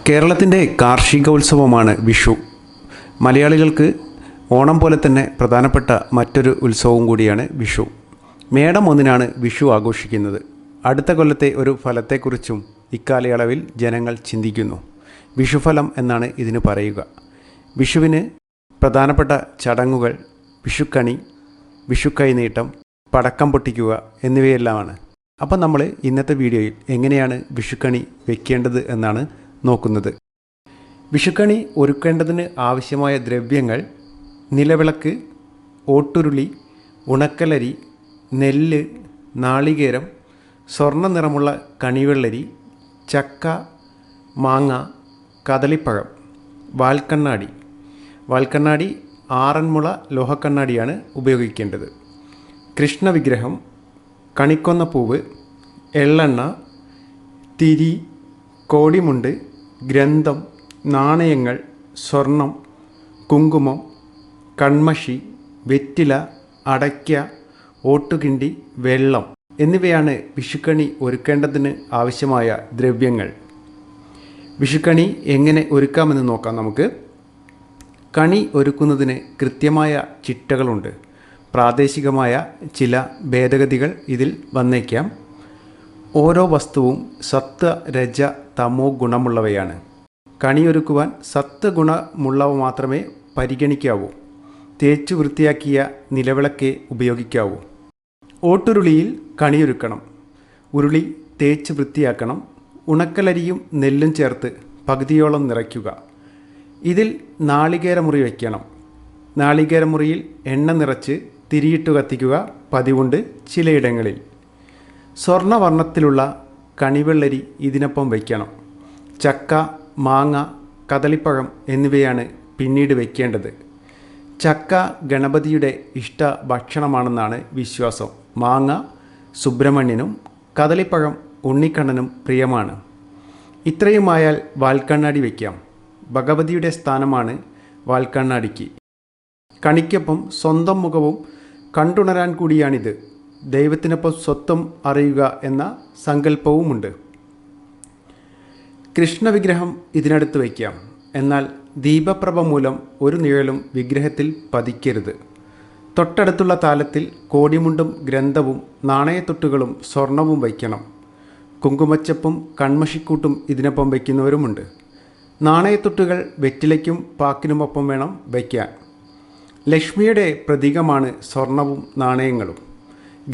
കേരളത്തിൻ്റെ കാർഷികോത്സവമാണ് വിഷു. മലയാളികൾക്ക് ഓണം പോലെ തന്നെ പ്രധാനപ്പെട്ട മറ്റൊരു ഉത്സവവും കൂടിയാണ് വിഷു. മേടം 1-നാണ് വിഷു ആഘോഷിക്കുന്നത്. അടുത്ത കൊല്ലത്തെ ഒരു ഫലത്തെക്കുറിച്ചും ഇക്കാലയളവിൽ ജനങ്ങൾ ചിന്തിക്കുന്നു. വിഷുഫലം എന്നാണ് ഇതിന് പറയുക. വിഷുവിന് പ്രധാനപ്പെട്ട ചടങ്ങുകൾ വിഷുക്കണി, വിഷുക്കൈനീട്ടം, പടക്കം പൊട്ടിക്കുക എന്നിവയെല്ലാമാണ്. അപ്പം നമ്മൾ ഇന്നത്തെ വീഡിയോയിൽ എങ്ങനെയാണ് വിഷുക്കണി വെക്കേണ്ടത് എന്നാണ് നോക്കുന്നത്. വിഷുക്കണി ഒരുക്കേണ്ടതിന് ആവശ്യമായ ദ്രവ്യങ്ങൾ: നിലവിളക്ക്, ഓട്ടുരുളി, ഉണക്കലരി, നെല്ല്, നാളികേരം, സ്വർണ്ണ നിറമുള്ള കണിവെള്ളരി, ചക്ക, മാങ്ങ, കദളിപ്പഴം, വാൽക്കണ്ണാടി. വാൽക്കണ്ണാടി ആറന്മുള ലോഹക്കണ്ണാടിയാണ് ഉപയോഗിക്കേണ്ടത്. കൃഷ്ണവിഗ്രഹം, കണിക്കൊന്ന പൂവ്, എള്ളെണ്ണ, തിരി, കോടിമുണ്ട്, ഗ്രന്ഥം, നാണയങ്ങൾ, സ്വർണം, കുങ്കുമം, കൺമഷി, വെറ്റില, അടയ്ക്ക, ഓട്ടുകിണ്ടി, വെള്ളം എന്നിവയാണ് വിഷുക്കണി ഒരുക്കേണ്ടതിന് ആവശ്യമായ ദ്രവ്യങ്ങൾ. വിഷുക്കണി എങ്ങനെ ഒരുക്കാമെന്ന് നോക്കാം നമുക്ക്. കണി ഒരുക്കുന്നതിന് കൃത്യമായ ചിട്ടകളുണ്ട്. പ്രാദേശികമായ ചില ഭേദഗതികൾ ഇതിൽ വന്നേക്കാം. ഓരോ വസ്തുവും സത്വ, രജ, തമോ ഗുണമുള്ളവയാണ്. കണിയൊരുക്കുവാൻ സത്വഗുണമുള്ളവ മാത്രമേ പരിഗണിക്കാവൂ. തേച്ചു വൃത്തിയാക്കിയ നിലവിളക്കേ ഉപയോഗിക്കാവൂ. ഓട്ടുരുളിയിൽ കണിയൊരുക്കണം. ഉരുളി തേച്ച് വൃത്തിയാക്കണം. ഉണക്കലരിയും നെല്ലും ചേർത്ത് പകുതിയോളം നിറയ്ക്കുക. ഇതിൽ നാളികേരമുറി വയ്ക്കണം. നാളികേരമുറിയിൽ എണ്ണ നിറച്ച് തിരിയിട്ടു കത്തിക്കുക പതിവുണ്ട് ചിലയിടങ്ങളിൽ. സ്വർണ്ണവർണ്ണത്തിലുള്ള കണിവെള്ളരി ഇതിനൊപ്പം വയ്ക്കണം. ചക്ക, മാങ്ങ, കദളിപ്പഴം എന്നിവയാണ് പിന്നീട് വയ്ക്കേണ്ടത്. ചക്ക ഗണപതിയുടെ ഇഷ്ട ഭക്ഷണമാണെന്നാണ് വിശ്വാസം. മാങ്ങ സുബ്രഹ്മണ്യനും കദളിപ്പഴം ഉണ്ണിക്കണ്ണനും പ്രിയമാണ്. ഇത്രയുമായാൽ വാൽക്കണ്ണാടി വയ്ക്കാം. ഭഗവതിയുടെ സ്ഥാനമാണ് വാൽക്കണ്ണാടിക്ക്. കണിക്കൊപ്പം സ്വന്തം മുഖവും കണ്ടുണരാൻ കൂടിയാണിത്. ദൈവത്തിനൊപ്പം സ്വത്വം അറിയുക എന്ന സങ്കല്പവുമുണ്ട്. കൃഷ്ണവിഗ്രഹം ഇതിനടുത്ത് വയ്ക്കാം. എന്നാൽ ദീപപ്രഭ മൂലം ഒരു നിഴലും വിഗ്രഹത്തിൽ പതിക്കരുത്. തൊട്ടടുത്തുള്ള താലത്തിൽ കോടിമുണ്ടും ഗ്രന്ഥവും നാണയത്തൊട്ടുകളും സ്വർണവും വയ്ക്കണം. കുങ്കുമച്ചപ്പും കൺമഷിക്കൂട്ടും ഇതിനൊപ്പം വയ്ക്കുന്നവരുമുണ്ട്. നാണയത്തൊട്ടുകൾ വെറ്റിലയ്ക്കും പാക്കിനുമൊപ്പം വേണം വയ്ക്കാൻ. ലക്ഷ്മിയുടെ പ്രതീകമാണ് സ്വർണവും നാണയങ്ങളും.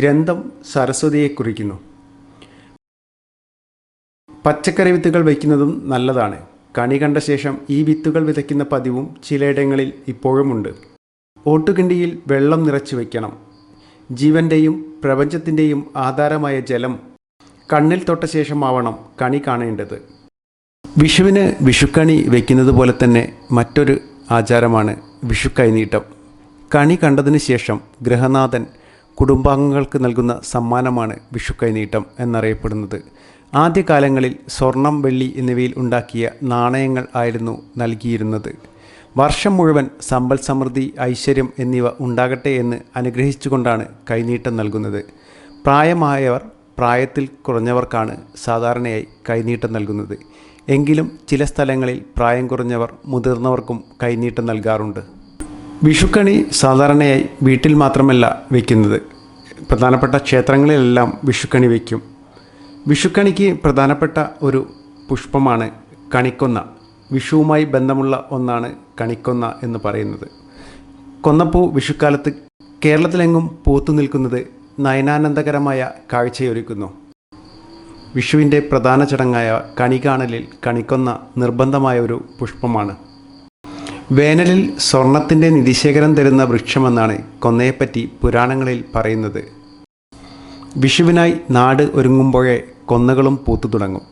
ഗ്രന്ഥം സരസ്വതിയെ കുറിക്കുന്നു. പച്ചക്കറി വിത്തുകൾ വയ്ക്കുന്നതും നല്ലതാണ്. കണി കണ്ട ശേഷം ഈ വിത്തുകൾ വിതയ്ക്കുന്ന പതിവും ചിലയിടങ്ങളിൽ ഇപ്പോഴുമുണ്ട്. ഓട്ടുകിണ്ടിയിൽ വെള്ളം നിറച്ചു വയ്ക്കണം. ജീവൻ്റെയും പ്രപഞ്ചത്തിൻ്റെയും ആധാരമായ ജലം കണ്ണിൽ തൊട്ട ശേഷമാവണം കണി കാണേണ്ടത്. വിഷുവിന് വിഷുക്കണി വയ്ക്കുന്നത് പോലെ തന്നെ മറ്റൊരു ആചാരമാണ് വിഷുക്കൈനീട്ടം. കണി കണ്ടതിന് ശേഷം ഗൃഹനാഥൻ കുടുംബാംഗങ്ങൾക്ക് നൽകുന്ന സമ്മാനമാണ് വിഷുക്കൈനീട്ടം എന്നറിയപ്പെടുന്നത്. ആദ്യകാലങ്ങളിൽ സ്വർണം, വെള്ളി എന്നിവയിൽ ഉണ്ടാക്കിയ നാണയങ്ങൾ ആയിരുന്നു നൽകിയിരുന്നത്. വർഷം മുഴുവൻ സമ്പൽ സമൃദ്ധി, ഐശ്വര്യം എന്നിവ ഉണ്ടാകട്ടെ എന്ന് അനുഗ്രഹിച്ചുകൊണ്ടാണ് കൈനീട്ടം നൽകുന്നത്. പ്രായമായവർ, പ്രായത്തിൽ കുറഞ്ഞവർക്കാണ് സാധാരണയായി കൈനീട്ടം നൽകുന്നത്. എങ്കിലും ചില സ്ഥലങ്ങളിൽ പ്രായം കുറഞ്ഞവർ മുതിർന്നവർക്കും കൈനീട്ടം നൽകാറുണ്ട്. വിഷുക്കണി സാധാരണയായി വീട്ടിൽ മാത്രമല്ല വയ്ക്കുന്നത്. പ്രധാനപ്പെട്ട ക്ഷേത്രങ്ങളിലെല്ലാം വിഷുക്കണി വയ്ക്കും. വിഷുക്കണിക്ക് പ്രധാനപ്പെട്ട ഒരു പുഷ്പമാണ് കണിക്കൊന്ന. വിഷുവുമായി ബന്ധമുള്ള ഒന്നാണ് കണിക്കൊന്ന എന്ന് പറയുന്നത്. കൊന്നപ്പൂ വിഷുക്കാലത്ത് കേരളത്തിലെങ്ങും പൂത്തു നിൽക്കുന്നത് നയനാനന്ദകരമായ കാഴ്ചയൊരുക്കുന്നു. വിഷുവിൻ്റെ പ്രധാന ചടങ്ങായ കണി കാണലിൽ കണിക്കൊന്ന നിർബന്ധമായ ഒരു പുഷ്പമാണ്. വേനലിൽ സ്വർണത്തിൻ്റെ നിധിശേഖരം തരുന്ന വൃക്ഷമെന്നാണ് കൊന്നയെപ്പറ്റി പുരാണങ്ങളിൽ പറയുന്നത്. വിഷുവിനായി നാട് ഒരുങ്ങുമ്പോഴേ കൊന്നകളും പൂത്തു തുടങ്ങും.